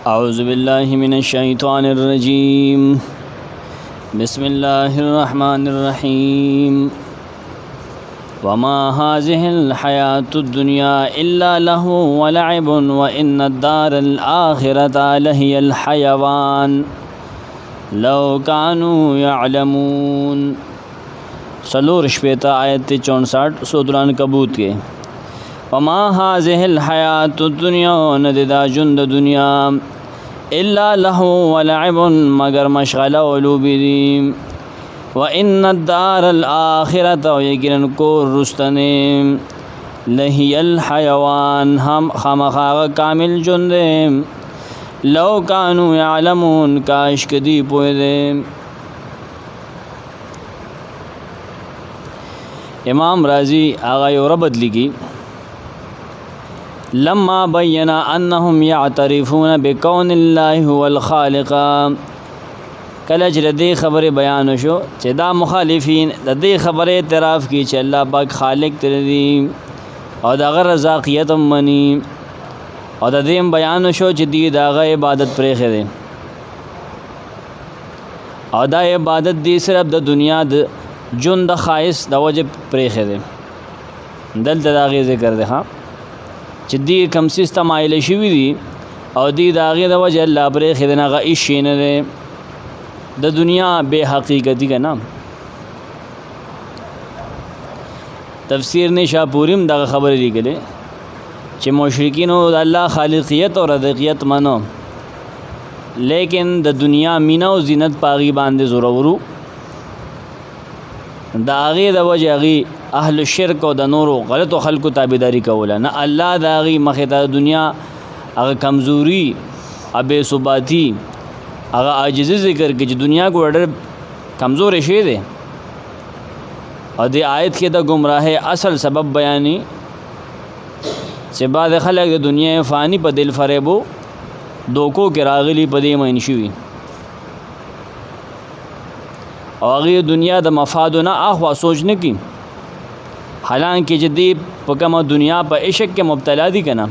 أعوذ بالله من الشيطان الرجيم بسم الله الرحمن الرحيم وما هذه الحياة الدنيا إلا لهو ولعب وإن الدار الآخرة لهي الحيوان لو كانوا يعلمون. سلور شپیتا آیت 64 سورۃ العنکبوت کے. وما هذه الحیات الدنیا نددا جند دنیا الا لهو ولعب مگر مشغلہ و لوبی دی. وان الدار الاخرة یقینا کور رستنے لہی الحیوان ہم خامخا کامل جند لو کانوا یعلمون کاش کدی پوئے دے. امام رازی آغا یوربت لگی لما بینا انہم یعترفون بکون اللہ هو الخالق. کلچ ردی خبر بیان شو چه دا مخالفین ردی خبر اعتراف کی چه اللہ پاک خالق تردی او دا غر رزاقیت منی او دا دیم بیان شو چه دی دا غر عبادت پریخ دے او دا عبادت دی صرف دا دنیا دا جن دا خائص دا وجہ پریخ دے. دل تداغی ذکر دے ہاں چې دی کم سیستم آئل شوی دی او دی داغی دا وجہ اللہ پریخ دے ناغا اشین دے دا دنیا بے حقیقتی کا نام. تفسیر نے شاپوریم دا خبر لی گلے چې مشرکینو دا اللہ خالقیت اور رزقیت منو لیکن دا دنیا مینا و زینت پاغی باندے ضرورو دا آغی دا وجہ آغی اہل الشرک و دا نورو غلط و خلق و تابداری کولا نا اللہ دا آغی مخیطہ دنیا اگر کمزوری بے ثباتی اگر عاجزی ذکر کی دنیا کو اڈر کمزور شے دے اور دی آیت کے دا گمراہ اصل سبب بیانی سے بعد خلق دنیا فانی پا دل فریبو دوکو کے راغلی پا دی منشوی اور اگر دنیا دا مفادو نا آخوا سوچنے کی حالانکہ جدی پکم دنیا پا عشق کے مبتلا دی کنا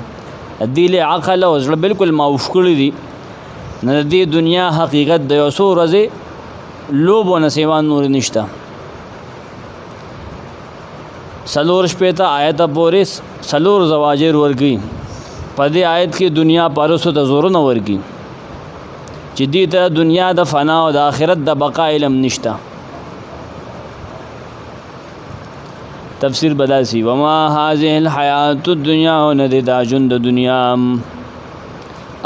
دیل عقل و زړه بالکل معوف کړی دی نه دی دنیا حقیقت د یو څو ورځې لوب و نسیوان نور نشتا. سلور شپیتا آیت پورس سلور زواجر ورگی پدی آیت کی دنیا پارسو تا زور نہ ورگی جدی تا دنیا دا فنا و دا آخرت دا بقا علم نشتا. تفسیر بداسی وما هذه الحیات الدنیا نددا جند دنیا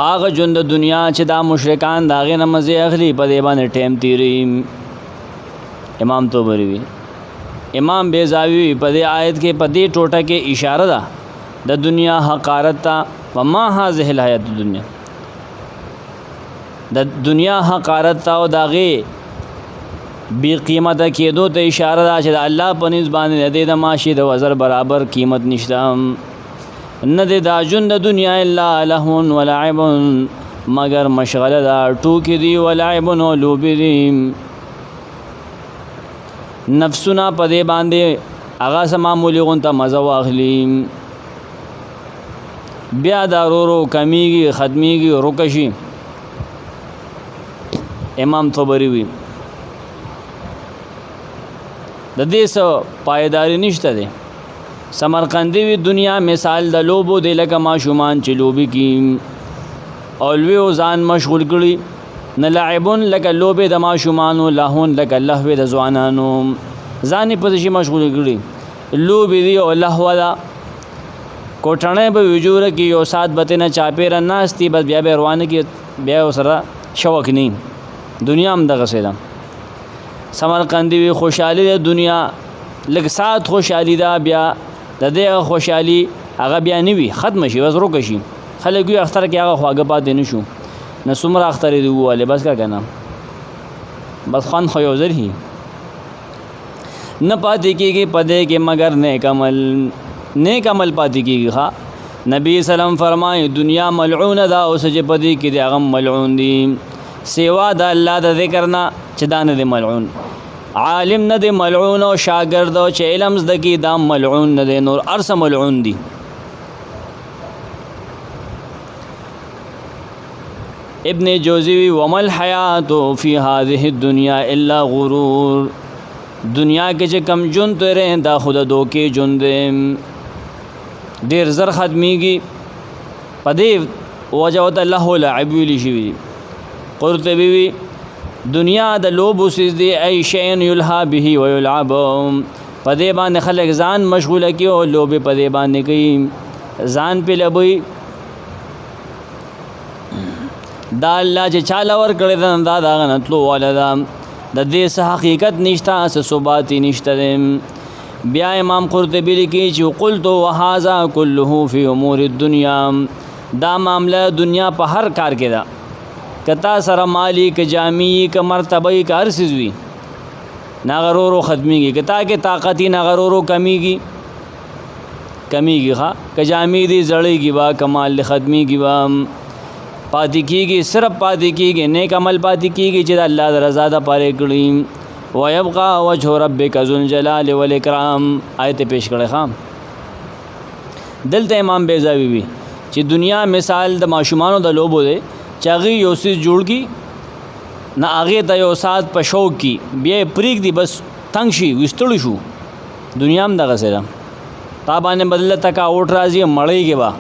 آغا جند دنیا چه دا مشرکان داغی نمزی اخلی پا دیبان ٹیم تیری. امام توبری امام بیزاوی پا دی آیت کے پا دی ٹوٹا کے اشارہ دا دنیا حقارت تا. وما هذه الحیات الدنیا دا دنیا حقارت تا و داغی بی قیمت کېدو ته اشاره ده چې د الله په نسبت باندې د دې ماشي د وزر برابر قیمت نشته. نه د دا ژوند د دنیا الا لهو ولعب مگر مشغله ده ټوکې دي ولعب او لوبې دي. نفسونه په دې باندې هغه څه معمولي غونته مزه واخلي بیا دا ورو کمیږي ختمیږي روکشي. امام طبری وی د دې سو پایداری نشته ده. سمرقندی وی دنیا مثال د لوبو د لکه ماشومان چې لوبي کی اولوی او ځان مشغول کړي نه لعبون لکه لوبې د ماشومان او لهون لکه لهو د ځوانانو ځان په شي مشغول کړي لوبې دی او لهو دا کوټنه به وجوره کې یو سات بتنه چاپیر ناستی بس بیا به روانه کې بیا سره شوق نه دنیا هم دغه سیدا. سمرقندی وی خوشحالی د دنیا لږ سات خوشحالی دا بیا د دې خوشحالی هغه بیا نه وي ختم شي وز روک شي خلک یو اختر کې هغه خواږه پاتې نه شو نه څومره اختر دی واله بس کا کنه بس خان خو یو زر هی نه پاتې کېږي پدې کې مگر نیک عمل پاتې کېږي. ها نبی سلام فرمایي دنیا ملعون دا او سجه پدې کې د هغه ملعون دي سیوا د الله د ذکر نه چې دا نه دی ملعون. عالم نه دی ملعون او شاگرد او چې علم زده کی دا ملعون نه دی نور ارس ملعون دی. ابن جوزی ومل حیات فی هذه الدنیا الا غرور، دنیا کې چې کم جون تیرې دا خود دوکې جون دې ډېر زر ختمیږي. په دې وجه ورته الله لعب ویلی شوي. قرطبي وي دنیا د لوبو څیز دی، ای شین یلها به ویلعب، په دې باندې خلک ځان مشغوله کړي او لوبې په دې باندې کوي، ځان پې لبوي. دا الله چې چاله ورکړی ده دا د هغه نه تلو واله ده، د دې څه حقیقت نشته، څه ثبات یې نشته دی. بیا امام قرطبي لیکي چې قلت وهذا كله فی امور الدنیا، دا معامله دنیا په هر کار کې ده، کتا سره مالی که جامی که مرتبه که هر څیز وي ناغرورو ختمیږي، کتا کې طاقتی ناغرورو کمیږي ښه، که جامی دی زړیږي با کمال ختمیږي با پاتې کېږي، صرف پاتې کېږي نیک عمل پاتې کېږي چې د الله د رضا دپاره کړي. ویبقى وجه ربک ذو الجلال والاکرام آیت پیش کړی ښه. دلته امام بیضاوی وي چې دنیا مثال د ماشومانو د لوبو دی چې هغې یو څیز جوړ کړي نه هغې ته یو ساعت په شوق کړي بیا یې پرېږدي بس تنګ شي ویستړی شو. دنیا هم دغسې ده، تا باندې بدله تکاوټ راځي مړیږي به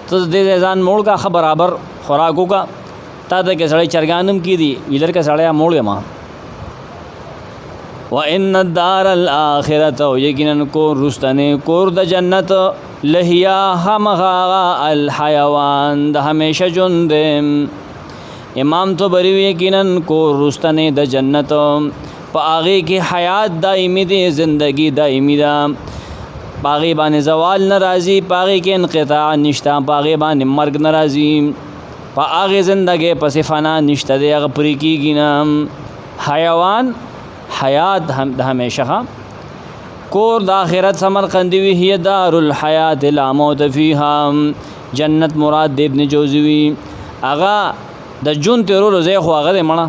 ته دې ځان موړ کا ښه برابر خوراک وکړه. تا ته کې سړی چرګان هم کېدي ویلر که سړی موړ یم. وان الدار الاخرة، او یقینا کور رستنې کور د جنت لهیا همغه الحیوان د همیشه ژوند دی. امام طبري یقینا کور رستنې د جنت په هغې کې حیات دایمي دی، زندگی دایمي ده، په هغې باندې زوال نه راځي، په هغې کې انقطاع نشته، په هغې باندې مرګ نه راځي، په هغې زندګۍ پسې فنا نشته دی، هغه پرې کېږي نه. حیوان حیات د همیشه کور د آخرت سمرقندی وی هي دار الحیات لا موت فیها، جنت مراد د ابن جوزی وی هغه د جون تیرولو ځای خو هغه دی مړه.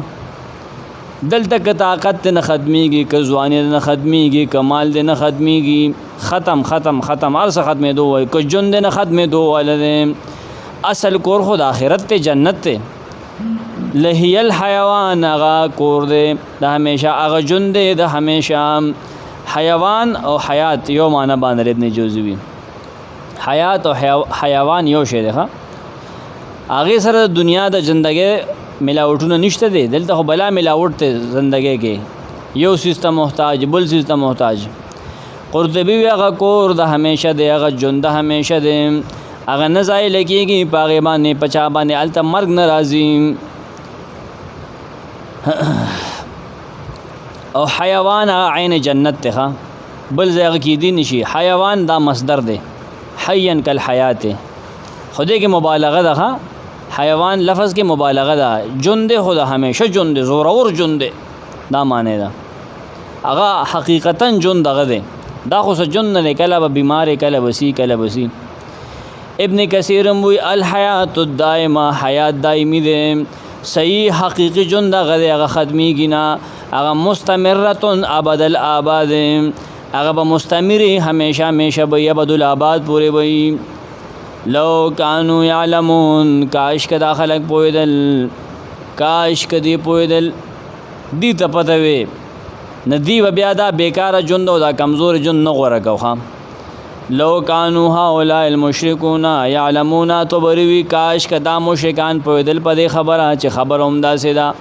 دلته که طاقت نه ختمیږي، که ځواني نه ختمیږي، که مال دی نه ختمیږي، ختم ختم ختم هر څه ختمېدو وایي، که ژوند دی نه ختمېدو واله دی. اصل کور خو د آخرت ته جنت ته لهی الحیوان هغه کور دی د همیشه، هغه ژوند دی د همیشه. حیوان او حیات یو معنی باندې ابن جوزی وي، حیات او حیوان یو شی دی ښه. هغې سره د دنیا د زندګۍ ملاوټونه نشته دی، دلته خو بلا ملاوټ دی زندګۍ کې، یو څیز ته محتاج بل څیز ته محتاج. قرطبي وی هغه کور د همیشه دی، هغه ژوند د همیشه دی، هغه نه ځایله کېږي، په هغې باندې په چا باندې هلته مرګ نه راځي. او حیوان هغه عین جنت دی ښه، بل ځای هغه کېدی نشي. حیوان دا مصدر دی، حیا کالحیات، خو دې کې مبالغه ده ښه، حیوان لفظ کې مبالغه ده، ژوند دی خو د همیشه ژوند دی، زورور ژوند دی دا معنی ده. هغه حقیقتا ژوند دغه دی، دا خو څه ژوند نه دی، کله به بیمار کله بسی کله بسی. ابن کثیر وی الحیات الدائمه، حیات دائمی دی، صحیح حقیقی ژوند دغه دی، هغه ختمیږي نه، هغه مستمرتون ابد الآباد، هغه به مستمری همیشه همیشه به ابد الآباد پورې وي. لو کانو یعلمون، کاش که دا خلق پوهېدل، کاش که دی پوهېدل، دی ته پته وي نه دی به بیا دا بیکاره ژوند او دا کمزور ژوند نه غوره کو. لو کانو هؤلاء المشرکون یعلمون، طبري وی کاش که دا مشرکان پوهېدل په دې خبره چې خبره همداسې ده،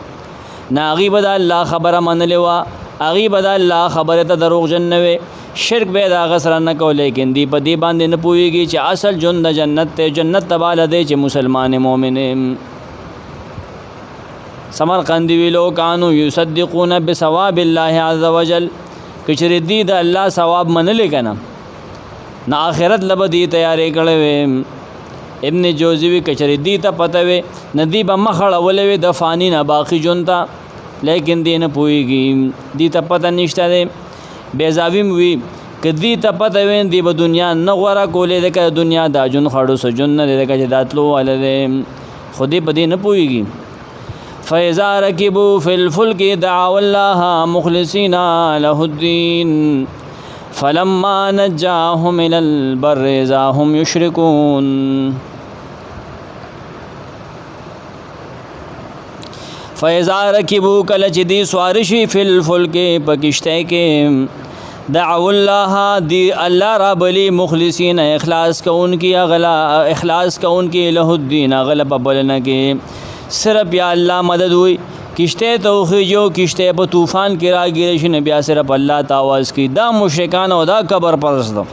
نه هغوی به د الله خبره منلې وه، هغوی به د الله خبرې ته دروغجن نه وي، شرک به د هغه سره نه کو، لیکن دی په دې باندې نه پوهېږي چې اصل ژوند د جنت دی، جنت ته باله دی چې مسلمان مؤمن. سمرقندي وی لو کانو یصدقون بثواب الله عز وجل، که چېرې دی د الله ثواب منلی که نه نه آخرت لبه دی تیارې کړی وی. ابن جوزی وی که چېرې دی ته پته وی نه دی به مخ اړولی وی د فانی نه باقي ژوند ته، لیکن دی نه پوهېږي، دی ته پته نشته دی. بیضاوي وی که دی ته پته وی دی به دنیا نه غوره کولی، ځکه د دنیا دا ژوند خړو څه ژوند نه دی، ځکه چې دا تلو واله دی، خو دی په دې نه پوهېږي. فاذا ركبوا في الفلك دعوا الله مخلصين له الدين فلما نجاهم الى البر اذا هم يشركون. فاذا رکبوا کله چې دی سوار شي فی الفلک په کشته کې دعوا الله دی الله را بلی مخلصین اخلاص کوونکی اخلاص کوونکی له الدین غلب بلنه کې صرف یا الله مدد ہوئی کشته توخیجو کشته په طوفان کې راګیرې شي بیا صرف الله تاواز کی دا مشرکان او دا قبر پرست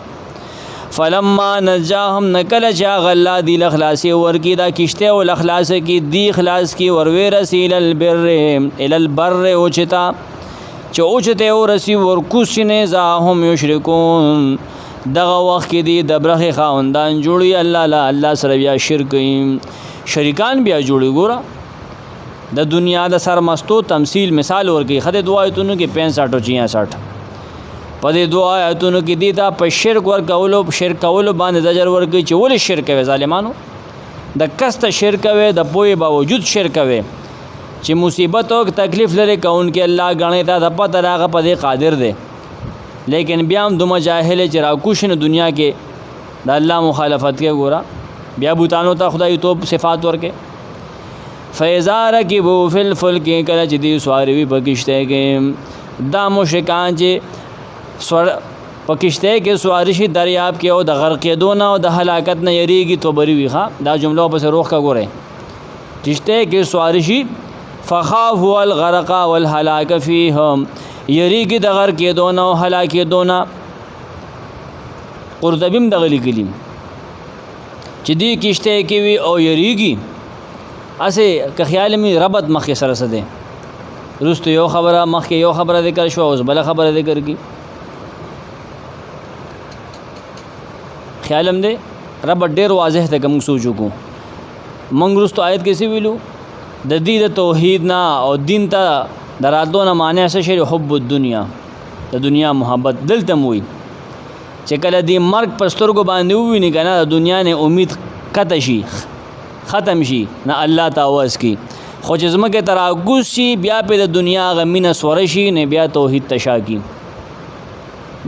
فلما نجاهم نکل چا غلا دی الاخلاص ورکی دا کشته او الاخلاص کی دی اخلاص کی ور رسیل البر ال البر اوچتا چوچته او رسی ورکوسنه زاهم یشرکون دغه وخت کې دی د برخه خاوندان جوړي الله لا الله سره بیا شرک شریکان بیا جوړي ګوره د دنیا د سرمستو تمثيل مثال ورکی خدای دعایتونو کې 65 او 66 په دې دعایتونو کې دي تا په شرک ورکولو باندې زجر ورکی چې ول شرک وي ظالمانو د کست شرک وي د پوی باوجود شرک وي چې مصیبت او تکلیف لري کون کې الله غنې تا د پته راغه په دې قادر دی لیکن بیا هم دومره جاهل چې راکوشنه دنیا کې د الله مخالفت کې ګورا بیا بوتانو ته خدای توب صفات ورکه فیضا رکبوا فی الفلک کله چې دی سواری وي پکشته کې دا مشرکان چې په کشته کې سواری شي دریاب کې او د غرق کېدو نه او د هلاکت نه یریږي تو بری وي ښا دا جمله په روخ کا ګوره کشته کې سواری شي فخافوا الغرق والهلاك فيهم یریږي د غرق کېدو نه او هلاک کېدو نه قرطبیم دغه لیکلی چې دی کشته کې وي او یریږي اسه که خیال می ربط مخ سره سده روست یو خبره مخ یو خبره ذکر شو اوس بل خبره ذکر کی خیالم دې ربط ډیر واضح ته کوم سوچو کو منګ روست آیت کې سی ویلو د دې د توحید نه او دین ته دراتو نه معنی څه شی حب الدنیا د دنیا محبت دلته موي چې کله دې مرګ پسترګو باندې ویني کنه د دنیا نه امید قطع شي ختم شي نه الله تاواز کی خو چې زمکه تراغوس شي بیا په د دنیا غمینه سورشي نه بیا توحید تشا کی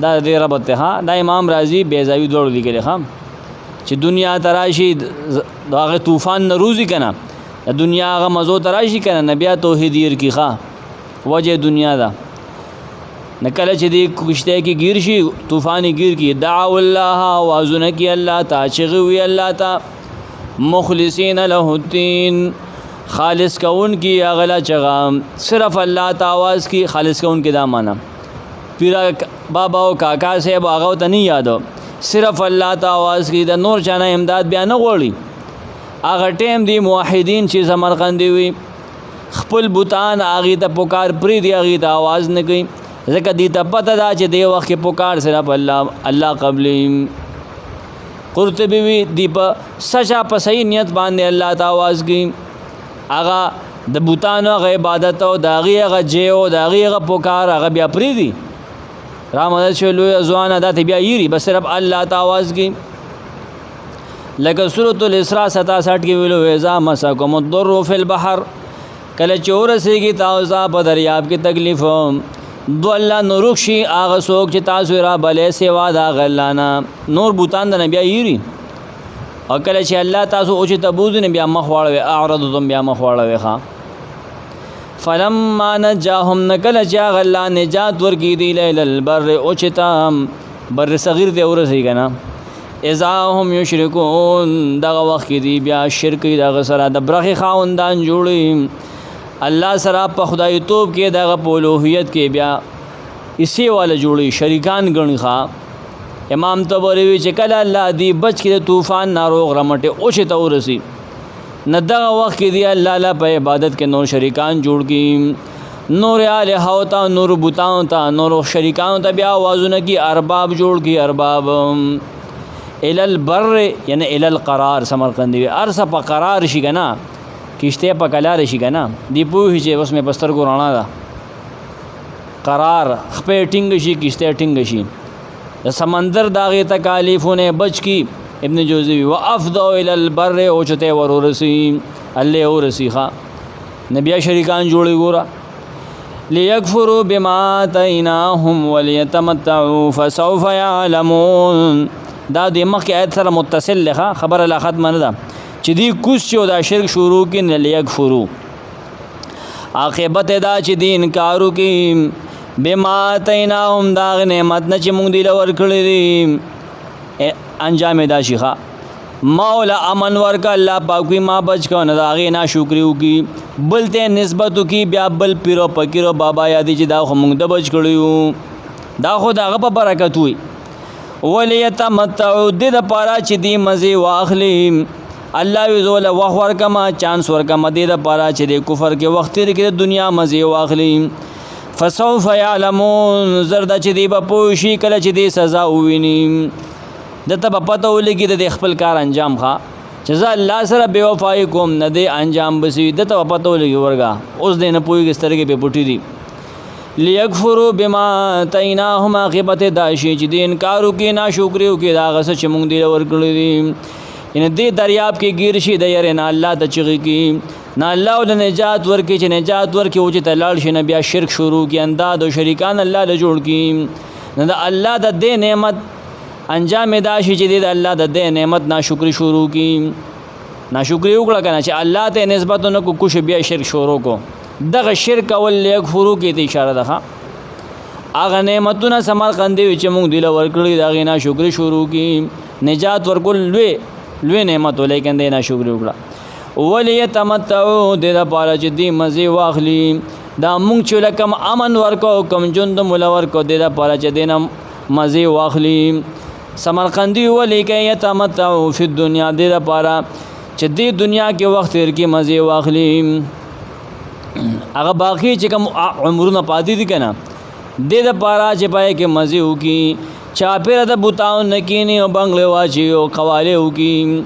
دا دې ربط ها دا امام رازی بیزاوی دوړ لیکل خام چې دنیا تراشی داغه طوفان نروزی کنه د دنیا غ مزو تراشی کنه نه بیا توحید ير کی ښا وجه دنیا دا نکله چې دې کشته کې گیر شي طوفانی گیر کی دعوا الله وازن کی الله تا چغوی الله تا مخلصین له الدین خالص کون کی اغلا چغام صرف اللہ تاواز کی خالص کون کی دا مانا پیرا بابا او کاکا صاحب هغه ته نه یادو صرف الله تاواز کی د نور چانه امداد بیا نه غوړي هغه ټیم دی موحدین چې سمرقندی وي خپل بوتان هغه ته پکار پری دی هغه ته आवाज نه کوي ځکه دی ته پته دا چې دی وخت پکار صرف الله قبل قرطبی وی دی په سچا په صحیح نیت باندې الله ته आवाज کوي هغه د بوتانو غ عبادت او داغه غ جیو داغه غ پکار هغه بیا پری دی رامدد شلو ازوان ادا ته بیا یری بس صرف الله ته आवाज کوي لکه سورۃ الاسراء 67 کې ویلو اذا مسکم الضر فی البحر کله چورسیږي تاسو په دریاب کې تکلیف دو الله نورخشي هغه څوک چې تاسو را بلې سیوا دا غلانا نور بوتان د نبی یری او کله چې الله تاسو او چې تبوذ نه بیا مخ واړوي اعرضتم بیا مخ واړوي ښا فلما نجاهم نکل چا غلا نجات ورکی دی لیل البر او چې تام بر صغیر دی ورسې کنا اذا هم یشرکون دغه وخت دی بیا شرک دغه سره د برخه خاوندان جوړي الله سره په خدای توب کې دغه پولوهیت کې بیا اسی والا جوړي شریکان غنی ښا امام طبری وی چې کله الله دی بچ کې د طوفان ناروغ رمټه او چې تورسي نه دغه وخت کې دی الله لا په عبادت کې نور شریکان جوړ کی نور الہ ہوتا نور بوتاوں تا نور شریکان ته بیا आवाजونه کی ارباب جوړ کی ارباب ال البر یعنی ال القرار سمرقندی ارس په قرار شي کنه کشته په کلار شي کنه دی پوه چې اوس مې بستر کو رانا دا قرار خپې ټینګ شي کشته ټینګ شي د سمندر داغه تکالیفونه بچ کی ابن جوزی و افضوا الى البر او چته ورورسی الله ورسیخه نبی شریکان جوړي ګورا ليكفروا بما آتيناهم وليتمتعوا فسوف يعلمون دا د مخ آیت سره متصل لغه خبر لا ختم نه ده چې دی کوس یو دا شرک شروع کین ليكفروا عاقبت دا چې دی انکارو کې بما آتیناهم دا هغه نعمت نه چې مونږ دوی له ورکړی دی انجام دا شي مولا امن ورکا الله پاک وی ما بچ کو نه دا هغې ناشکري وکړي بل ته نسبت وکړي بیا بل پیرو فقیرو بابا یادې چې دا خو مونږ د بچ کړی یو دا خو د هغه په برکت وي ولیتمتعوا دې دپاره چې دی مزې واخلي الله وی زوله وخت ورکمه چانس ورکمه دې دپاره چې د کفر کې وخت تېر کړي د دنیا مزې واخلي فسوف یعلمون زر ده چې دی به پوه شي کله چې دی سزا وویني دته به پته ولګي د خپل کار انجام ښه چې زه الله سره بې وفایي کوم نه دی انجام بسوي دته به پته ولګي ورګه اوس دی نه پوهېږي سترګې پې پټې دي لیکفروا بما آتیناهم عاقبت دا شي چې دی انکار وکړي ناشکري وکړي د هغه څه چې مونږ دی ورکړي دي یعنې دې دریاب کې ګیر شي د یارې نه الله ته چغې کړي نه الله له نجات ورکړي چې نجات ورکړي و چې ته لاړ شي نه بیا شرک شروع کړي انداد او شریکان الله له جوړ کړي نه د الله د دې نعمت انجام دا شي چې د الله د دې نعمت ناشکري شروع کړي ناشکري وکړه که نه چې الله ته نسبت ونه کو کش بیا شرک شروع کو دغه شرک کول لیکفرو کې ته اشاره ده هغه نعمتونه سمرقندي وي چې مونږ دوی له ورکړي د هغې ناشکري شروع کړي نجات ورکول لوی نعمت و لیکن دی ناشکري وکړه ولیتمتعوا دې دپاره چې دوی مزې واخلي دا مونږ چې لکم امن ورکو کم ژوند موله ورکو دې دپاره چې دی نه مزې واخلي سمرقندي ولیکه یتمتعوا فی الدنیا دې دپاره چې دې دنیا کې وخت تېر کې مزې واخلي هغه باقي چې کوم عمرونه پاتې دي که نه دې دپاره چې پای کې مزې وکړي چاپېره د بوتاو نه کښېني او بنګلې واچي او قوالې وکړي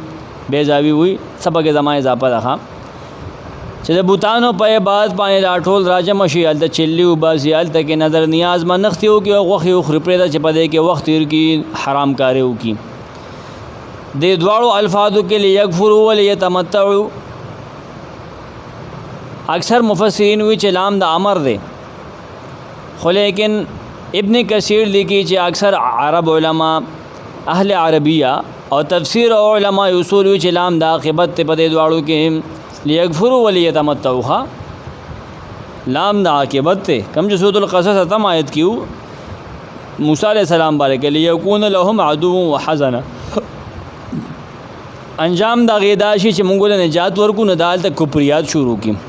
بېځاوي وي څه پکې زما اضافه ده چې د بوتانو په عبادت باندې دا ټول راجمع شي هلته چلي وباسي هلته کې نظر نیاز منښتې وکړي او غوښې وخوري پرېږده چې په دې کې وخت تېر کړي حرام کارې وکړي دې دواړو الفاظو کې لیکفروا ولیتمتعوا اکثر مفسرین وی چې لام د امر دی خو لیکن ابن کثیر لیکي چې اکثر عرب علما اهل عربیه او تفسیر او علما اصول وی چې لام د عاقبت ته په دې دواړو کې لیکفروا ولیتمتعوا لام د عاقبت ته کم جو سورۃ القصص اتم آیت کیو موسی علیہ السلام بارے کې لیکون لهم عدو وحزنا انجام دا غیدا شي چې مونږ له نجات ورکو نه دالته کفریات شروع کی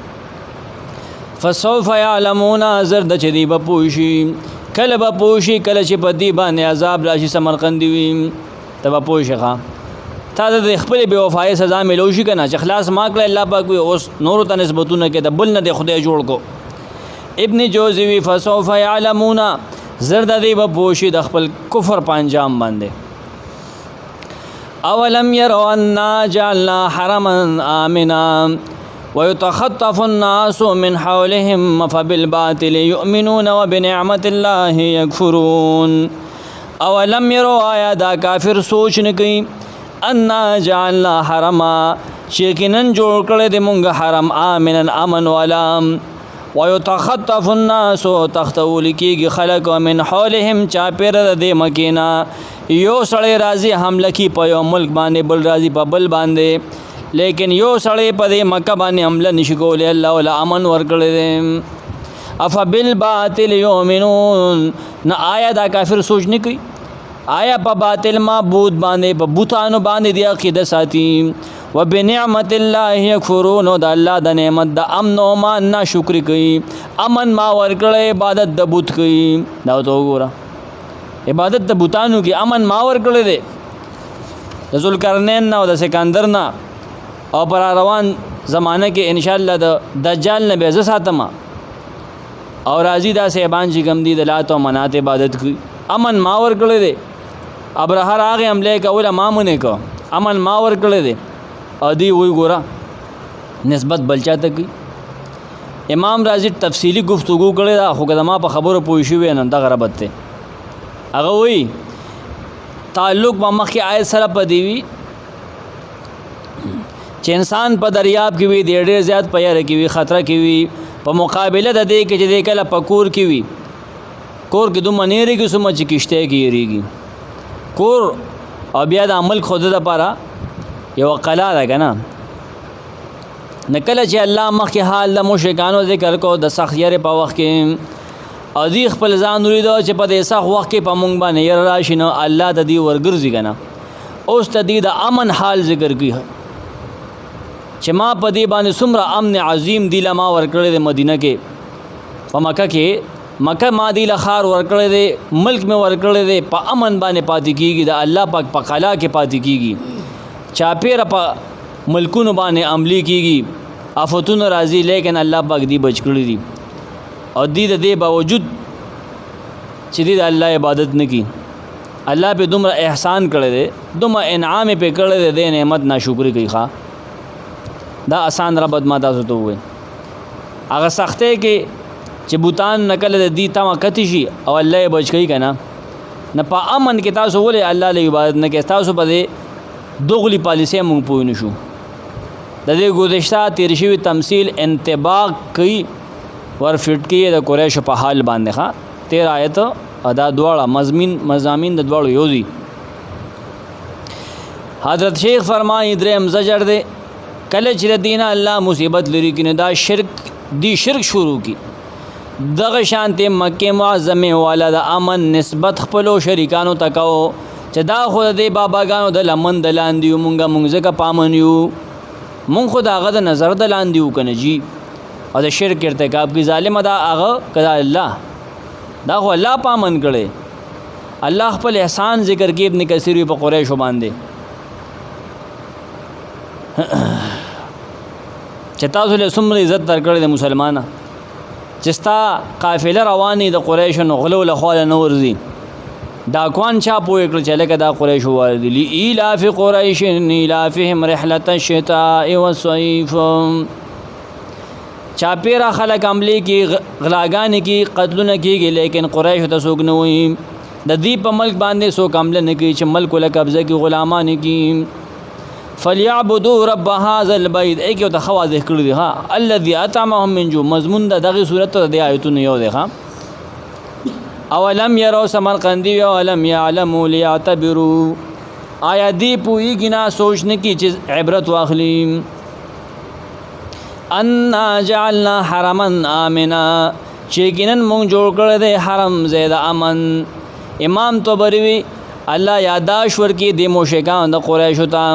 فسوف یعلمون زر د چدی به پوشي کله به پوشي کله چې په دې باندې عذاب راشي سمرقندي وي ته به پوشي تا د خپل بے وفای سزا ملو شي کنه چې خلاص ما کړ الله پاک وي اوس نور ته نسبتونه کې د بل نه د خدای جوړ کو ابن جوزی وی فسوف یعلمون زرد دی به پوشي د خپل کفر پنجام باندې اولم يروا انا جعلنا حرما آمنا ويتخطف الناس من حولهم فبالباطل يؤمنون وبنعمة الله يكفرون اولم يروا آیا دا کافر سوچ نکي انا جعلنا حرما شیکنن جوړ کړی دی مونږ حرم آمنا امن والا ويتخطف الناس تختول کیږي خلق من حولهم چاپیره د دې مکینا یو سړی راځي حمله کی په یو ملک باندې بل راځي په بل باندې لیکن یو سړی په دې مکه باندې حمله نشي کولی الله ولا امن ورکړی دی افبالباطل یؤمنون نه آیا دا کافر سوچ نه کوي آیا په باطل معبود باندې په بوتانو باندې دی عقیده ساتي وبنعمت الله یکفرون د الله د نعمت د امن او مان نه شکر کوي امن ما ورکړی عبادت د بوت کوي دا تو وګوره عبادت د بوتانو کې امن ما ورکړی دی د ذوالقرنین نه او د سکندر نه او پر روان زمانه کې ان شاء الله د دجال نه به ز ساتم او راضی دا صاحبان چې کم دي د لات او منات عبادت کوي امن ما ورکړی دی ابرهه راغی حمله کوله ما مونږ کو امن ما ورکړی دی او دی وی ګوره نسبت بل چاته کوي امام رازی تفصیلی گفتگو کړی دا خو که ما په خبرو پوه شوی نه دغه ربط دی هغه وی تعلق په مخکې آیت سره په دی وي چې انسان په دریاب کې وي ډېر زیات په یاره کې وي خطره کې وي په مقابله د دې کې چې دی کله په کور کې وي کور کې دومره نه یېرېږي څومره چې کشتی کې یېرېږي کور او بیا د عمل خود دپاره یوه قلا ده که نه نه کله چې الله مخکې حال د مشرکانو ذکر کو د سخت یارې په وخت کې او دوی خپل ځان ولیدو چې په دې سخت وخت کې په مونږ باندې یره راشي نو الله د دې ورګرځي که نه اوس د دې د امن حال ذکر کوي چې ما په دې باندې څومره امن عظیم دی له ما ورکړی دی مدینه کې په مکه کې مکه ما دی له ښار ورکړی دی ملک مې ورکړی دی په امن باندې پاتې کېږي د الله پاک په قلا کې پاتې کېږي چاپېره په ملکونو باندې عملی کېږي آفتونه راځي لیکن الله پاک دی بچ کړي دي او دی د دې باوجود چې دی د الله عبادت نه کی الله په دومره احسان کړی دی دومره انعام په کړی دی د نعمت ناشکری کوي ښا دا آسان ربط ما تاسو ته ووایي هغه سختۍ کې چې بوتان نکله د دې تمه کتی شي او الله یې بچ کوي که نه په امن کې تاسو ولې الله له عبادت نه کوي تاسو په دې دغلي پالیسۍ مونږ پوه نه شو د دې گذشته تیر شوي تمثیل انطباق کوي ورفټ کوي د قریشو په حال باندې ښه 13 آیت دا دواړه مضامین د دواړو یو دي حضرت شیخ فرمایي دریم زجر دی کله چې د دینه الله مصیبت لري کینه دا شرک شروع کی دغه شانته مکه معظمه والا د امن نسبت خپلو شریکانو تکاو چې دا خو د باباګانو د لمن د لاندې مونږ ځکه پامن یو مونږ خو د هغه د نظر د لاندې وکنه جی او د شرک ارتکاب کی ظالم دا هغه کدا الله دا خو الله پامن کړي الله خپل احسان ذکر کې ابن کثیر په قریش باندې چې تاسو له څومره عزت درکړي د مسلمانانو چې ستا قافله رواني د قریشو نو غلو له خواله نه ورځي ډاکوان چا پوه کړل چې لکه دا قریشو واردي لإیلاف قریش ایلافهم رحلة الشتاء والصيف چاپیرا خلق عملی کی غلاګانې کی قتلونه کیږي لیکن قریش ته څوک نه وي د دې په ملک باندې څوک حمله نه کوي چې ملک له قبضه کی غلامان کی فليعبدوا رب هذا البيت ایک یو تخوا ذکر دی ها الذي اطعمهم من جوع مضمون د دغه صورت د آیتونو یو دی ها اولم يروا سمرقندی اولم يعلموا ليعتبروا آیا دی پویږي نه سوچ نه کی چې عبرت واخلي ان جعلنا حرما امنا چې ګینن مونږ جوړ کړی دی حرم زید امن امام طبری الله یاداش ورکی د مشرکان د قریشو ته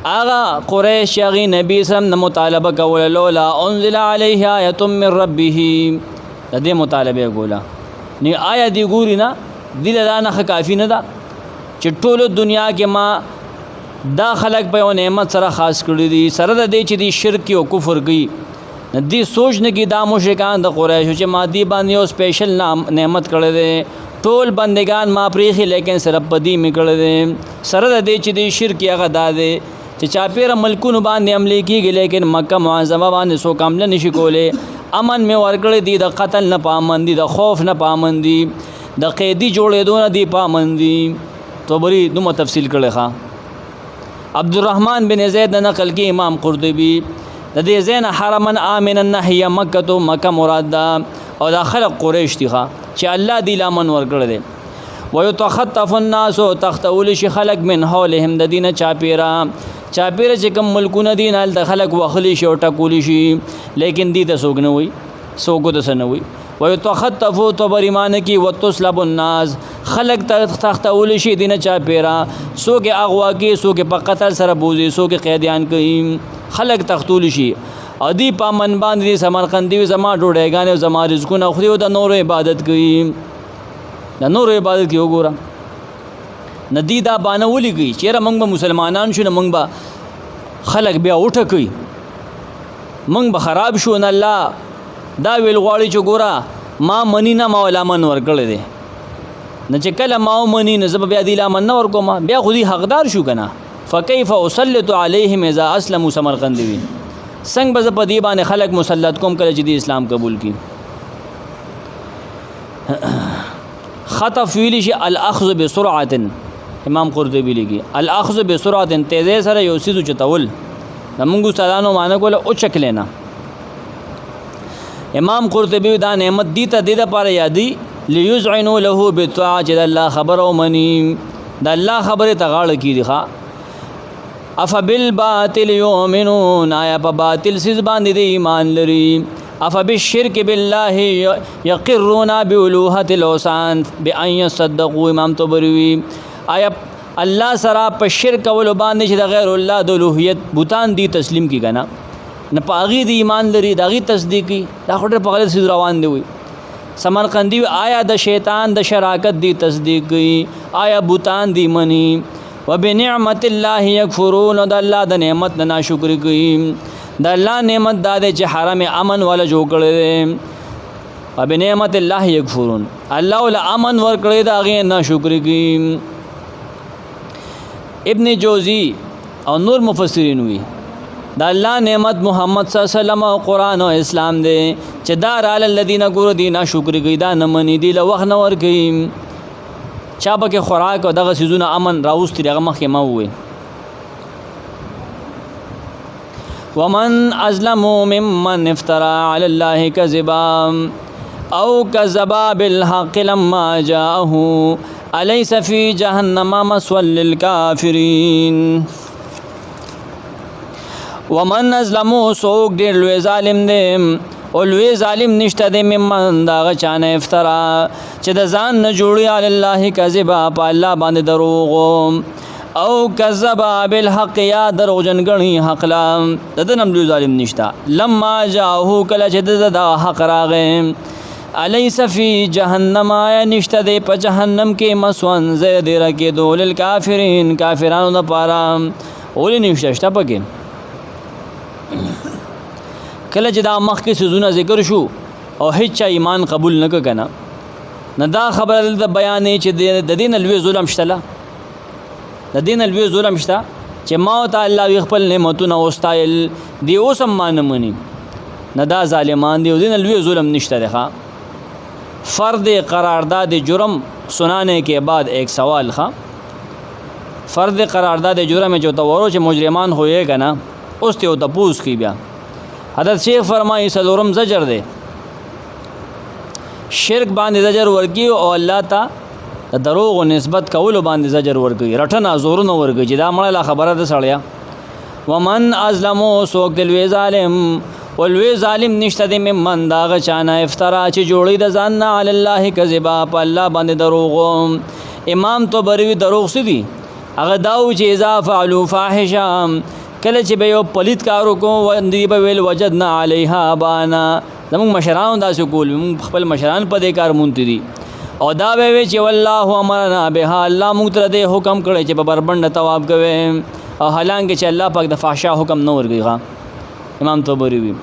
آغا قریش یغی نبی سم مطالبه کول لولا انزل علیه آیه من ربه د دې مطالبه کولا نی آیا دی ګوري نه دل نه کافی نه ده چې ټول دنیا کې ما دا خلق په نعمت سره خاص کړی دي سره د دې چې دی شرک او کفر کوي ندی سوچ نه کی دا مشرکان د قریش چې ما دی باندې یو سپیشل نعمت کړی دی ټول بندگان ما پریخي لیکن صرف پدی میکړی دی سره د دې چې دی شرک هغه دا دی چې چاپیره ملکونو باندې عملی کیږي لیکن مکه معظمه باندې سو کامل نشي کوله امن می ورکړی دی د قتل نه پامن دی د خوف نه پامن دی د قیدی جوړېدو نه دی پامن دی طبری دومره تفصیل کړی ښا عبدالرحمن بن زید نقل کی امام قرطبی د دې زین حرمن امن النهی مکه مراد دا او دا خلق قریش دي چې الله دی لامن ورکړی دی ويتخطف الناس تختول شي خلق من حولهم د دینه چاپیرا چې کوم ملکونه دین ال د خلق وخلی شي او ټکولی شي لیکن دی ته سوګ نه وي سوګو د سن وي ويتخطف تبرمان کی وتسلب الناس خلق تختول شي دینه چاپیرا سوګ اغوا کی سوګ په قتل سره بوزي سوګ قیدیان کوي خلق تختول شي ادی پامن باندې سمرقندی زما ډوډېګانې زما رزقونه خو د نور عبادت کوي د نور عبادت کې وګوره ندی دا باندې ولګي چیرې موږ به مسلمانان شو نه موږ به خلق بیا وټه کوي موږ به خراب شو نه الله دا ویل غواړي چې ګوره ما منی نه مولا من ورکړی دی نه چې کله ما منی نه زه بیا دی لامن نه ورکوم بیا خو دې حقدار شو کنه فكيف اسلط عليهم اذا اسلموا سمرقندی څنګه به په دې باندې خلق مسلط کوم کله چې د اسلام قبول کړي خطف ویلی شي الاخذ بسرعه امام قرطبی لیکي الاخذ بسرعه تیزه سره یو سیزو چتول موږ استادانو معنی کوله او چک لینا امام قرطبی دا نعمت دی ته د لپاره یادی ليذعنوا له بالطاعه الله خبر او منی د الله خبره ته غاړه کیږي افبالباطل یؤمنون آیا په باطل سیز باندې د ایمان لري افبالشرک بالله یقرون بالوهة الاوثان بان يصدقوا امام طبری آیا الله سره په شرک ول باندې چې د غیر الله د الوهیت بوتان دی تسلیم کی کنه نه پاغي د ایمان لري دغه تصدیقي دا خټه په غلط سیز روان دی وي سمرقندی آیا د شیطان د شراکت دی تصدیقي آیا بوتان دی منی وبنعمت الله یکفرون د الله د نعمت نه ناشکری کوي د الله نعمت دا چې حرم امن ولا جوړ کړي وبنعمت الله یکفرون الله ول امن ور کړی دا غي ناشکری کوي ابن جوزی او نور مفسرین وی دا الله نعمت محمد صلی الله علیه وسلم او قران او اسلام دی چې دار علی الذین ګور دی ناشکری کوي دا نه منی دی له وخت نه ور کوي چا به خوراک او دغه سيزونه امن راوستي دغه مخکې ما وې ومن ازلم ممن افترى على الله كذبا او كذب بالحق لما جاءه اليس في جهنم مثوى للكافرين ومن ازلم سوق ډېر لوی ظالم دی او لوی ظالم نشته دی ممن داغه چانه افترا چې د ځان نه جوړي علی الله کذبا په الله باندې دروغ او کذبا بالحق یا دروغجن غنی حق لا دنم لوی ظالم نشته لما جاءه کله چې د حق راغې الیس فی جهنم یا نشته دی په جهنم کې مسون زید رکې دول الکافرین کافرانو د پاره اول نشته پکې کله چې دا مخکې سيزونه ذکر شو او هیڅ ایمان قبول نه کنه نه دا خبره د بیانې چې د دین الوی ظلم شته د دین الوی ظلم شته چې ما تعالی خپل نعمتونه واستایل دی اوسم مان منی نه دا ظالمان دی دین الوی ظلم نشته ده فرد قرارداد جرم سنانے کے بعد ایک سوال خواہ فرد قرارداد جرم جو تورو چې مجرمان ہوئے گا نا اس ته تپوس کی بیا حضرت شیخ فرمائی سلورم زجر دے شرک باندې زجر ورکی او الله تا دروغ نسبت کول باندې زجر ورکی رټنا زورونه ورکی چې دا مړه خبره ده سړیا ومن ازلمو سوک دلوی ظالم ولوی ظالم نشته دی ممن داغه چانه افترا چې جوړی د ځان نه علی الله کذبا په الله باندې دروغ امام طبری دروغ سدي هغه داو چې اذا فعلوا فاحشه کله چې به یو پلیت کارو کو وندی به ویل وجدنا علیها بانا زموږ مشران داسې کول موږ خپل مشران په دې کار مونږ دي او دا به وی چې والله امرنا بها الله موږ ته دې حکم کړی چې په بربند تواب کوي او حالانکه چې الله پاک د فحشا حکم نه ورګي امام طبری وی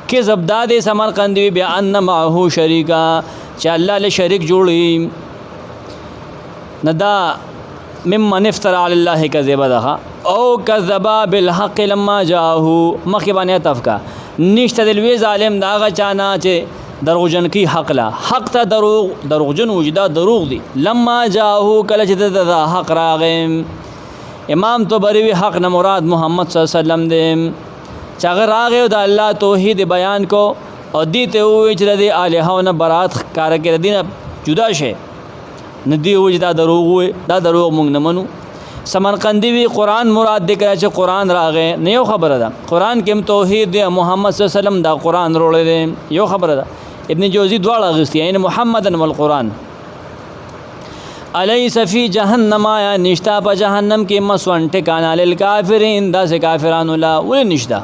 کې زبداد سمرقندی بیا ان معه شریکا چې الله له شریک جوړي ندا ممن افترى على الله كذبا ده او كذبا بالحق لما جاءه مخبانه تفکا نشته دلوی ظالم داغه چانا چې دروغجن کی حق لا حق ته دروغجن وجدا دروغ دي لما جاءه کله چې د حق راغې امام طبری حق نه مراد محمد صلی الله علیه وسلم دی چاغه راغې د الله توحید بیان کو او دې ته وی چې د الہونه برات کار کې دینه جدا شه ندی وجدا دروغ وي دا دروغ مونږ نه منو سمرقندی وی قرآن مراد دې کړه چې قرآن راغې نه یو خبره ده قرآن کې توحید دی محمد صلی الله علیه وسلم دا قرآن وروړي دی یو خبره ده ابن جوزی دواړه غستی یعنی محمدن والقرآن الیس فی جهنم یا نشتا په جهنم کې مسون ټکان للکافرین دا سے کافرانو لا ول نشتا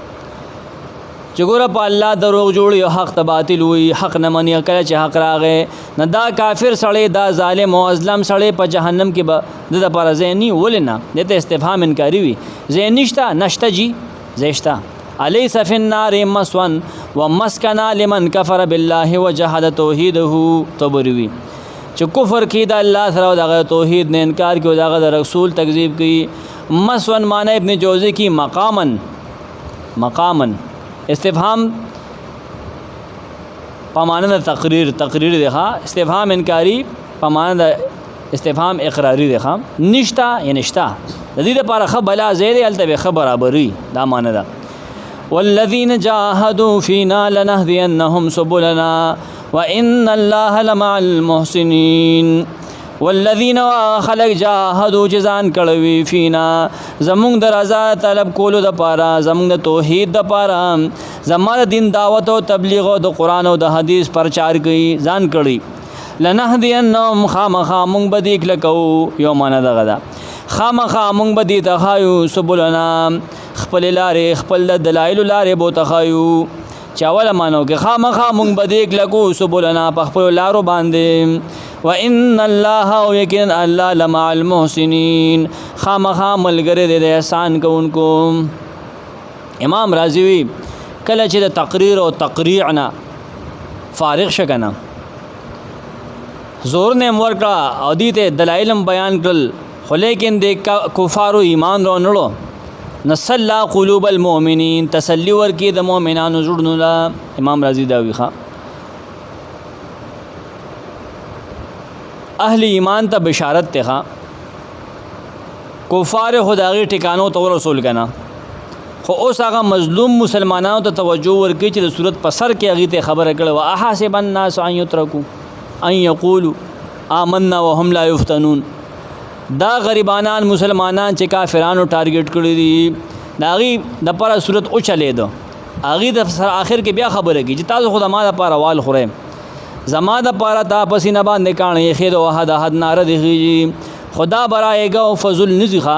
چې ګوره په الله دروغ جوړي او حق ته باطل وي حق نه مني کله چې حق راغې نه دا کافر سړی دا ظالم او ازلم سړی په جهنم کې به د پر زینی ولنا دته استفهام انکاری وي زینشتا نشتا جی زیشتا الیس فی النار مسون ومسکنا لمن کفر بالله وجحد توحیده طبری چې کفر کی دا الله سره او د توحید نه انکار کی او د رسول تکذیب کی مسون معنی ابن جوزی کی مقامن استفهام پمانه تقریر دیکھا استفهام انکاری پمانه استفهام اقراری دیکھا نشتا یا نشتا د دې لپاره خبلا زید الته خبره بري دا معنی ده والذین جاهدوا فینا لنهدینهم سبلنا وان الله لمع المحسنین والذین خلق جاهدوا جزان کړوي فینا زمونږ د رضا طلب کولو د پاره زمونږ د توحید د پاره زموږ دین دعوت او تبلیغ او د قران او د حدیث پرچار کوي ځان کړی لنهدینهم خامخا مونږ به دې کلکو یو معنا دغه ده خامخا مونږ به دې ته ښایو سبلنا خپل لارې خپل دلایل لارې به ته ښایو چاوله مانو کې خامخا مونږ به دې کلکو سبلنا په خپل لارو باندې وان الله او یقینا الله لمع المحسنین خامخا ملګری دی د احسان کوونکو. امام رازی وی کله چې د تقریر او تقریع نه فارغ شکنه زور نه ورکړه او دې ته دلایلم بیان کړل خو لیکن د کفارو ایمان رو نړو نصلا قلوب المؤمنین تسلی ورکی د مؤمنانو زړونو لا. امام رازی دا وی ښه اهل ایمان ته بشارت ته کفار خدای ټکانو تو رسول کنا خو اوس هغه مظلوم مسلمانانو ته توجه ورکړي چې د صورت په سر کې هغه ته خبره کړه وا احسب الناس ان يتركوا ان يقولوا آمنا وهم لا يفتنون. دا غریبانان مسلمانان چې کافرانو ټارګټ کړی دي داغي د پر صورت او چلے دو هغه د اخر کې بیا خبره کی چې تاسو خدای ما د پاره وال خورئ زما د پاره تا پسې نه باندې کاڼې خېد او حد حد نار دی خدا برایګه او فضل نزخه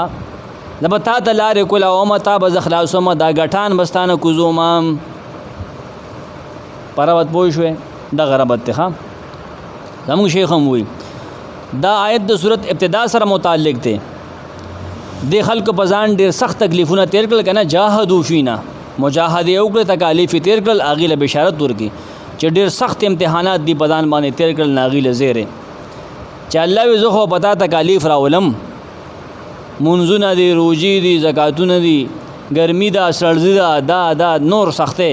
لبتا ته لارې کولا او متا بز خلاصوم دا غټان بستانه کوزوم پروت پوه شوې د غربت ته زموږ شیخ هم وی دا آیت د صورت ابتدا سره متعلق دی د خلکو په ځان ډېر سخت تکلیفونه تیر کړل کنه جاهدوا فینا مجاهده وکړه تکالیف تیر کړل اغه له بشارت ورکی چې ډېر سخت امتحانات دی په ځان باندې تیر کړل ناغي له زیره چې الله وی زخه پتا تکالیف راولم منځونه دی روزي دی زکاتونه دی ګرمي دا سړځي دا نور سخته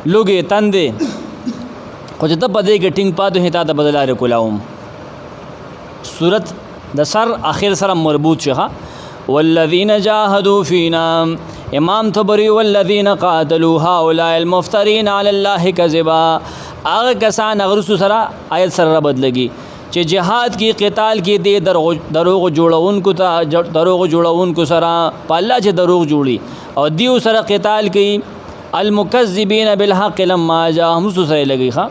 لوګي تندې خو چې ته په دې کې ټینګ پاتې هتا ته بدلاره کولاوم. صورت د سر اخر سره مربوط شخه والذین جاهدوا فینا امام طبری والذین قاتلوا هؤلاء المفترین علی الله کذبا هغه کسان غرسو سره آیت سره بدلږي چې جهاد کی قتال کی دی دروغ جوړون کو سره په الله چې دروغ جوړي او دیو سره قتال کی المکذبین بالحق لما جاءهم سره لګي ښا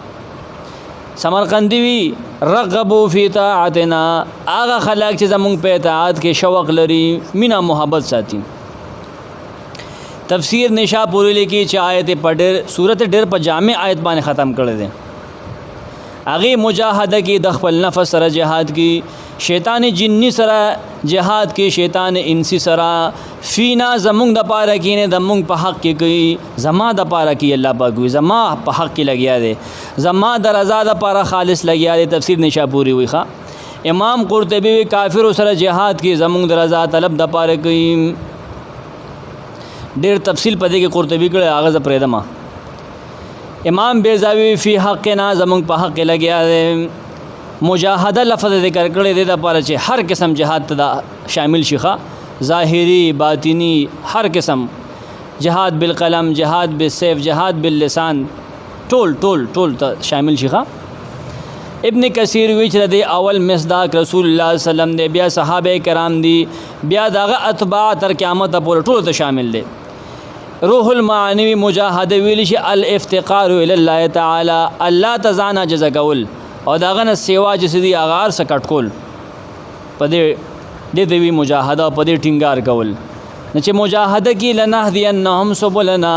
سمرقندی وی رغبوا فی طاعتنا هغه خلک چې زمونږ په اطاعت کې شوق لري مینا محبت ساتي. تفسیر نشاپوری لیکي چې آیت په ډېر صورت ډېر په جامع آیت باندې ختم کړی دی هغه مجاهده کې د خپل نفس سره جهاد کې شیطان جنی سره جهاد کې شیطان انسی سره فینا زمونږ د پاره کې نه د مونږ په حق کې کوي زما د پاره کې الله پاک وي زما په حق کې لګیا دی زما د رضا د پاره خالص لګیا دی. تفسیر نشاپوری وي ښا امام قرطبی کافر سره جهاد کې زمونږ د رضا طلب د پاره کوي ډېر تفصیل پدې کې قرطبی کړه هغه پرېدما. امام بیزاوی فی حقنا زمونږ په حق لګیا دی مجاهده لفظ ذکر کړی دی د پاره چې هر قسم جهاد ته شامل شيخه ظاهری باطنی هر قسم جهاد بالقلم جهاد بالسيف جهاد باللسان ټول ته شامل شيخه. ابن کثیر وی چې د اول مصداق رسول الله صلی الله علیه وسلم دی بیا صحابه کرام دی بیا دغه اتباع تر قیامت پورې ټول ته شامل دی. روح المعانی مجاهده ویل شي الافتقار الى الله تعالی الله تزانا جزا کول او داغه نه سیوا چې دی اغار سکټ کول پدې د وی مجاهده پدې ټینګار کول نه چې مجاهده کې لنهدینهم سبلنا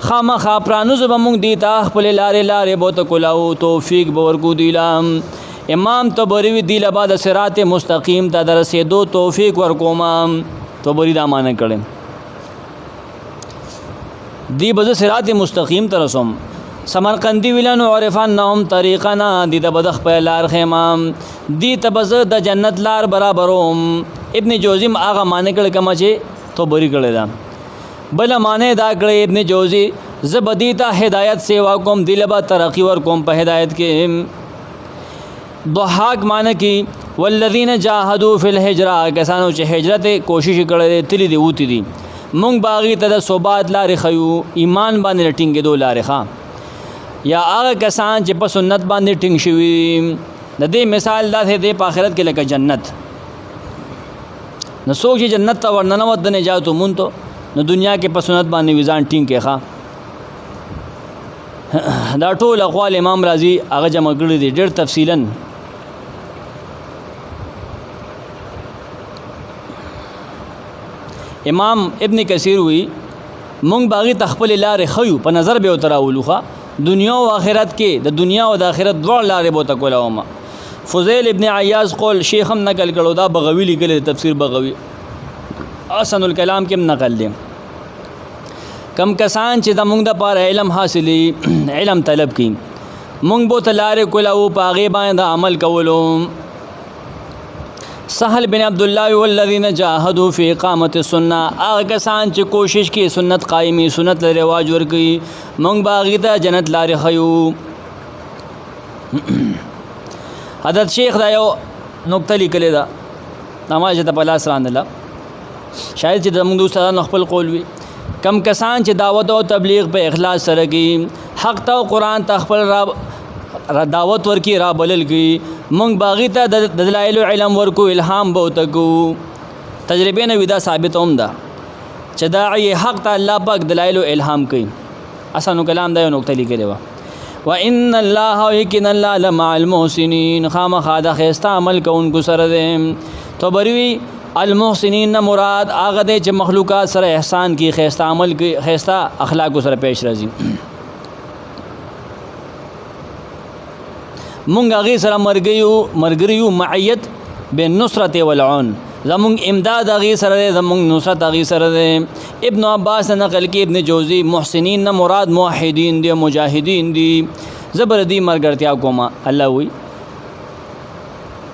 خامخا پرانوز بمونږ دی تا خپل لارې بوت کولاو توفیق بورګو دیلام. امام طبری دی له بعد صراط مستقیم ته درسېدو توفیق ورکوما طبری دا معنی کړي دی بز صراط مستقیم ترسم. سمرقندی ویلانو عرفانهم طریقنا دی د بدخ په لار خیمام دی تبز د جنت لار برابروم. ابن جوزی هغه معنی کړه کما چې تو بری کړه دا بل معنی دا کړه ابن جوزی زبدیتا هدایت سیوا کوم دلبا ترقی ور کوم په هدایت کې. ضحاک معنی کی والذین جاهدوا فی الهجرة کسانو چې هجرت کوشش کړي تلی دی اوتی دی مونږ باغی ته د ثبات لارې خیو ایمان باندې ټینګېدو لارې ښه یا هغه کسان چې په سنت باندې ټینګ شوي د دې مثال دا دی په آخرت کې لکه جنت. نو څوک چې جنت ته ورننوت د نجات وموندو نو دنیا کې په سنت باندې ویزان ټینګ کې ښه. دا ټول اقوال امام رازي هغه جمع کړي دي ډېر تفصیلاً. امام ابن کثیر وی مونږ باغی تخپل لارې خیو په نظر به وتراولوخه دنیا او آخرت کې د دنیا او د آخرت دوه لارې به تکولاوما. فضیل ابن عیاض قول شیخ هم نقل کړو دا بغوی لیکل تفسیر بغوی احسن الکلام کې نقل دي. کم کسان چې د مونږ د پاره علم حاصلې علم طلب کړي مونږ به تلارې کولاو پاغه باندې عمل کولو. سهل بن عبدالله والذین جاهدوا فی اقامت السنه هغه کسان چې کوشش کوي سنت قائمي سنت له رواج ورکړي مونږ باغی ته جنت لارې خیو. حضرت شیخ دا یو نقطه لیکلې ده نماز ته په لاس راندله شاید چې د موږ استادانو خپل قول وي کم کسان چې دعوت او تبلیغ په اخلاص سره کوي حق ته قرآن ته خپل را دعوت ورکی را بلل کی مونږ باغی ته د دلایل علم ورکو الهام به وتکو. تجربه نه ودا ثابت هم ده چې داعی حق ته الله پاک دلایل الهام کوي. اسانو کلام دا یو نقطه لیکلی و وان الله یقین الله لمع المحسنین خامخا د خیسته عمل کوونکو سره ده. طبری المحسنین مراد هغه دی چې مخلوقات سره احسان کی خیسته عمل کی خیسته اخلاق سره پیش راځي. مونږ هغه سره مرګریو معیت بین نصرت والعون زمونږ امداد هغه سره زمونږ نصرت هغه سره. ابن عباس نقل کې ابن جوزی محسنین نه مراد موحدین دي مجاهدین دي زبردی مرګرتیا کوما. الله وی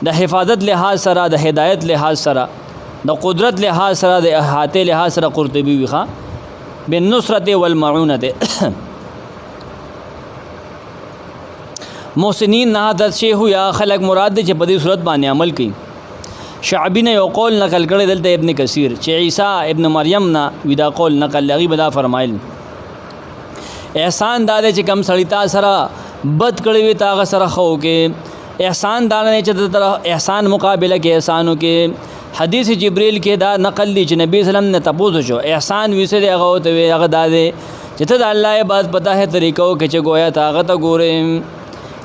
د حفاظت لحاظ سره د هدایت لحاظ سره د قدرت لحاظ سره د احاطه لحاظ سره قرطبی ویخه بین نصرت والمعونه محسنین نه د شیخ یا خلق مراد چې په دې صورت باندې عمل کوي. شعبی نه یو قول نقل کړی دلته ابن کثیر چې عیسی ابن مریم نه ودا قول نقل لغي بدا فرمایل احسان دا چې کم سړی تا سره بد کړی وي تا سره خو کې احسان دا نه چې د احسان مقابله کې احسانو کې. حدیث جبرئیل کې دا نقل دی چې نبی صلی الله علیه وسلم نه تپوس شو احسان ویسه دی هغه ته هغه دا دی چې ته د الله عبادت پتا ہے طریقو کې چې گویا تا هغه ته ګورې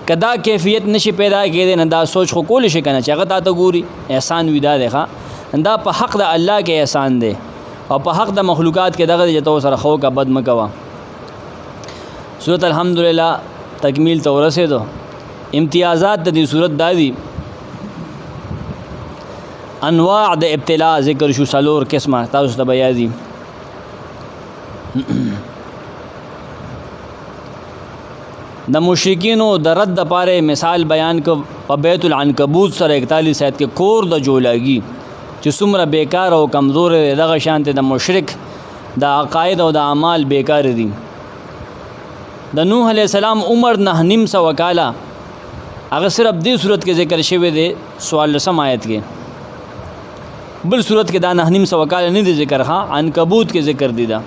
کدا کیفیت نشي پیدا کېدی نه دا سوچ خو کول شي کنه چې هغه ته ګوري احسان ودا دی ښا دا په حق د الله کې احسان دی او په حق د مخلوقات کې دغه چې تو سره خو کا بد مکوا. سورۃ الحمدللہ تکمیل ته ورسېدو. امتیازات د دې سورۃ دادي انواع د ابتلاء ذکر شو سلور قسمه تاسو ته بیان دي. د مشرکینو د رد لپاره مثال بیان کو په بیت العنکبوت سره 41 آیت کې کور د جوړاږي چې څومره بیکار او کمزور دغه شانته د مشرک د عقاید او د اعمال بیکار دي. د نوح علیہ السلام عمر 9.5 کاله هغه صرف دې صورت کې ذکر شوی دی 14 آیت کې. بل صورت کې دا 9.5 کاله نه دی ذکر ها عنکبوت کې ذکر دی. دا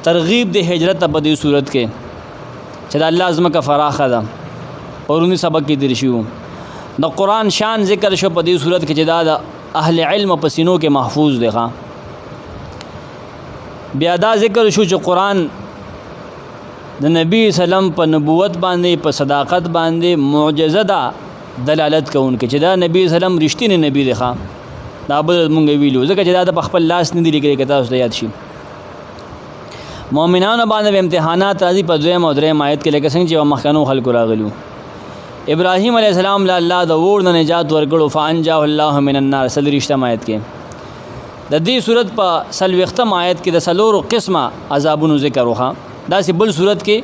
ترغیب د هجرت په دې صورت کې چې د الله عظمت کا فراخه ده اورونی سبق کې درشیو. د قرآن شان ذکر شو په دې صورت کې چې دا د اهل علم په سینو کې محفوظ دی ښا. بیا دا ذکر شو چې قرآن د نبی سلام په نبوت باندې په صداقت باندې معجزه ده دلالت کوونکې چې دا نبی سلام رښتینی نبی دی ښا. دا بل مونږ ویلو ځکه چې دا د خپل لاس نه دی لیکل کې تاسو ته یاد شي. مؤمنانو باندې امتحانات راځي په دویم او دریم آیت کې لکه څنګه چې مخکنو خلکو راغلو. ابراهیم علیه السلام له الله د اور نه نجات ورکړو فانجاه الله من النار سلریشتم آیت کې. د دې صورت په سلوختم آیت کې د سلور قسمه عذابونو ذکر وکړه. دا سی بل صورت کې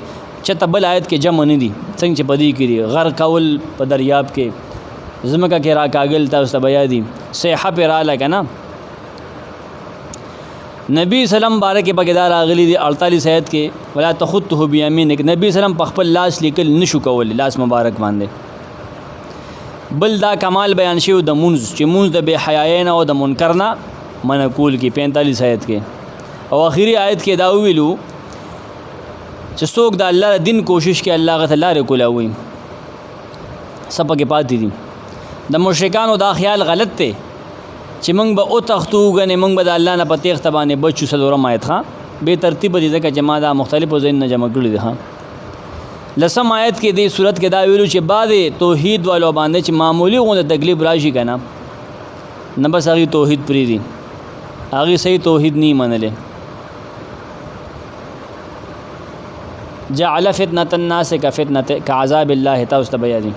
چې تبل آیت کې جمع نه دي څنګه چې بدی کړي غرق کول په دریاب کې زمکه کې را کاغل تاسو ته بیا دي صیحه پر را لګنه نبی سلام بارک بګدار اغلی دی 48 آیت کې ولا تخطه بیمینک نبی سلام په خپل لاس لیکل نشو کول لاس مبارک باندې. بل دا کمال بیان شیو د منز چې منز د بے حیاین او د منکر نه منقول کې 45 آیت کې. او اخیری آیت کې دا ویلو چې څوک د الله دین کوشش کې الله غته لاره کولاوي سپکې پاتې دي. د مشرکانو دا خیال غلط دی چې موږ به او تختو غنې موږ به د الله نه په تیښته باندې بچو. څلورم آیت ښه بې ترتیبه دي ځکه چې ما دا مختلفو ځایونو نه جمع کړي دي. ښه لسم آیت کې دې صورت کې دا ویلو چې بعضې توحید والو باندې چې معمولي غونډه تکلیف راشي که نه نه بس هغې توحید پرېږدي، هغې صحیح توحید نه منلی. جعل فتنة الناس كعذاب الله تاسو ته بیانې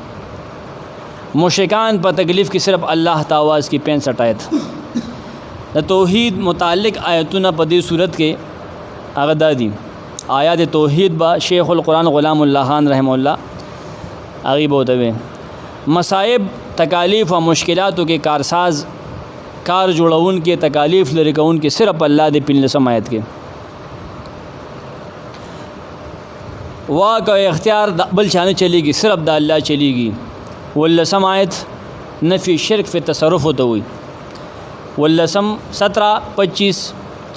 مشرکان په تکلیف کې صرف الله ته आवाज़ کی 65 آیت د توحید متعلق آیتونه په دې صورت کې هغه دادي. آیات توحید با شیخ القرآن غلام الله خان رحم الله هغه بوته وي مصائب تکالیف او مشکلاتو کې کارساز کار جوړون کې تکالیف لري کون کې صرف الله دې 15 آیت کې واک او اختیار بل چانه چلیږي صرف د الله چلیږي. ولسم آیت نفی شرک فی تصرف ہوتا ہوئی. ولسم 17 25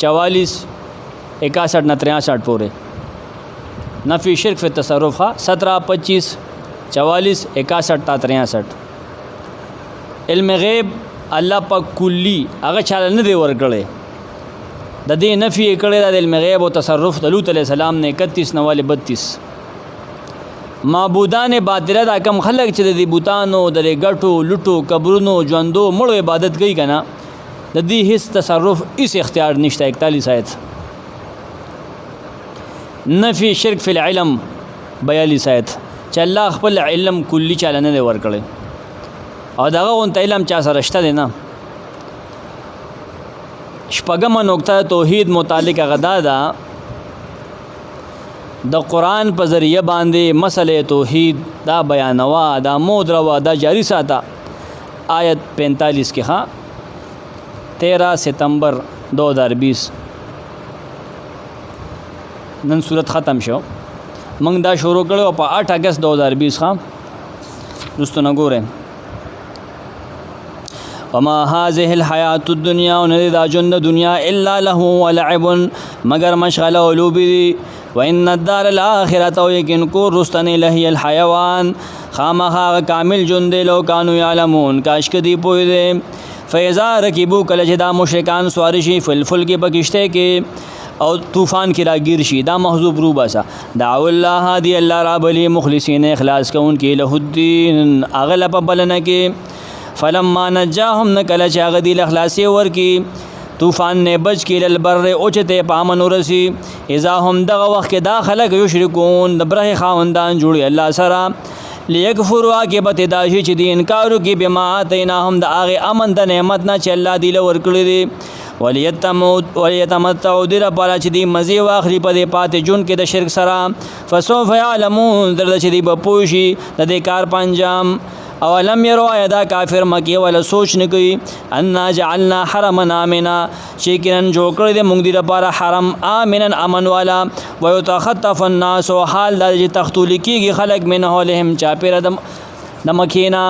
44 61 نہ 63 پورے نفی شرک فی تصرف 17 25 44 61 تا 63. علم غیب الله پاک کلی هغه چاله نه دی ورکړي د دې نفی کړي د علم غیب او تصرف د لوط علیہ السلام نے 31 نواله 32. معبودان باطله دا کم خلق چې د دې بوتانو د ګټو لټو قبرونو ژوندو مړو عبادت کوي کنه د دې هیڅ تصرف هیڅ اختیار نشته. 41 آیت نفی شرک فی العلم 42 آیت چې الله خپل علم کلی چاله نه ورکړي او دغه غونته علم چا سره شته دی نه. شپږمه نقطه توحید متعلق غدا ده د قرآن په ذریعہ باندې مسئله توحید دا بیانوا دا مودروا دا جاری ساته. آیت 45 کې ها 13 ستمبر 2020 نن صورت ختم شو موږ دا شروع کړو په 8 اگست 2020 ها دوستو نه ګوره وما هذه الحیات الدنیا وندا جند دنیا الا له ولعب مگر مشغله او لوبي وان الدار الاخره او یقین کو رستن لهی الحیوان خامخا کامل جند لو کانوا یعلمون کاش کدی پوی دے. فیضا رکبو کله چې دا مشرکان سوار شي فلفل کې بکشته کې او طوفان کې راګیر شي دا محذوب رو باسا دعو الله دی الله رب لی مخلصین اخلاص کون کې له الدین اغلب بلنه کې فلما نجاهم نکل چاغ دی اخلاصي ور کې طوفان نے بچ کې للبر اوچته پامن ورسی اذا هم دغه وخت کې داخله یشرکون دبره خاوندان جوړي الله سره لیکفروا کې به داشي چې دی انکارو کې بما اتیناهم د هغه امن د نعمت نه چې الله دی له ورکړي دي ولیتمتعوا در پالا چې دی مزي واخلي په دې پاتې جون کې د شرک سره فسوف يعلمون در چې دی به پوشي د دې کار پنجام. اولم يروا ادا کافر مکی ولا سوچ نه کوي ان جعلنا حرما امنا شیکن جو کړی د مونږ دی لپاره حرم امنا امن والا ويتخطف الناس حال د تختول کیږي خلق من حولهم چا پیر د مکینا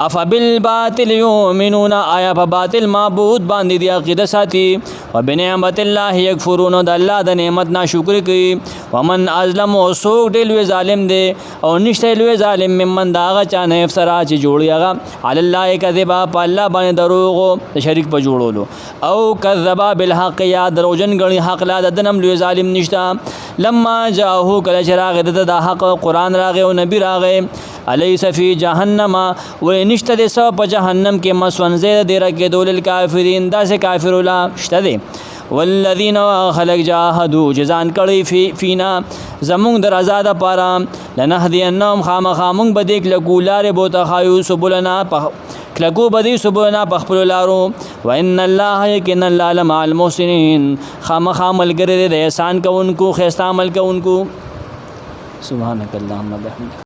افبالباطل یؤمنون آیا په باطل معبود باندې دی عقیده ساتي وبنعمت الله یکفرون د الله د نعمت ناشکر کوي. ومن ازلم وسوق دی لوی ظالم دی او نشته لوی ظالم ممن داغه چا نه افسرا چې جوړي هغه علی الله کذبا په الله باندې دروغ د شریک په جوړولو او کذبا بالحق یا دروژن غني حق لا دنم لوی ظالم نشته. لما جاءه کله چراغ د حق قرآن راغه او نبی راغه الیس فی جهنم ونشته د سو په جهنم کې مسون زید دی رکه دول الکافرین داسې کافر ولا شته دی. والذین خلق جاهدوا جزان کړي فینا زمون در آزاد پاره لنهدینهم خامخامون بدیک لګولار بوته خایو سبلنا کلکو بدی سبلنا پخپل لارو وان الله یقین الله مع المحسنین خامخامل ګره د احسان کوونکو خیستا عمل کوونکو. سبحانك اللهم وبحمدك.